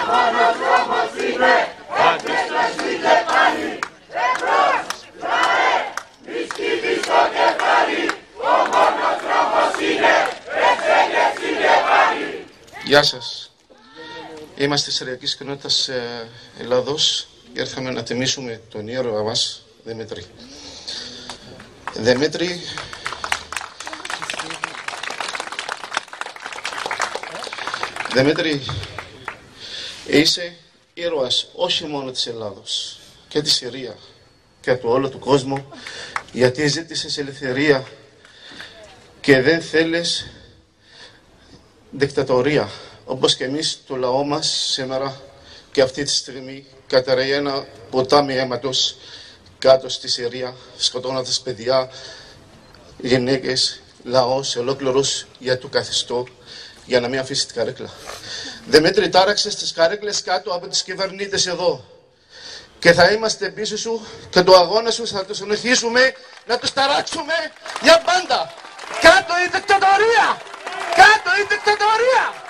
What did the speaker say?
μόνος δρόμος είναι, αντιστρέφεται πάλι. Εμπρός, λαέ, μη σκύβεις στο κεφάλι. Ο μόνος δρόμος είναι, εξέγερσите πάλι. Γεια σας. Είμαστε Συριακής Κοινότητας Ελλάδος. Ήρθαμε να τιμήσουμε τον ήρωα μας, Δημήτρη. Δημήτρη, είσαι ήρωας όχι μόνο της Ελλάδος και της Συρία και του όλου του κόσμου, γιατί ζήτησες ελευθερία και δεν θέλεις δικτατορία, όπως και εμείς το λαό μας σήμερα και αυτή τη στιγμή καταραίει ένα ποτάμι αίματος κάτω στη Συρία, σκοτώνοντας παιδιά, γυναίκες, λαός ολόκληρος για το καθεστώ, για να μην αφήσει την καρέκλα. Δημήτρη, τάραξες τις καρέκλες κάτω από τις κυβερνήτες εδώ και θα είμαστε πίσω σου και το αγώνα σου θα το συνεχίσουμε να τους ταράξουμε για πάντα. Κάτω η δικτατορία! Κάτω η δικτατορία!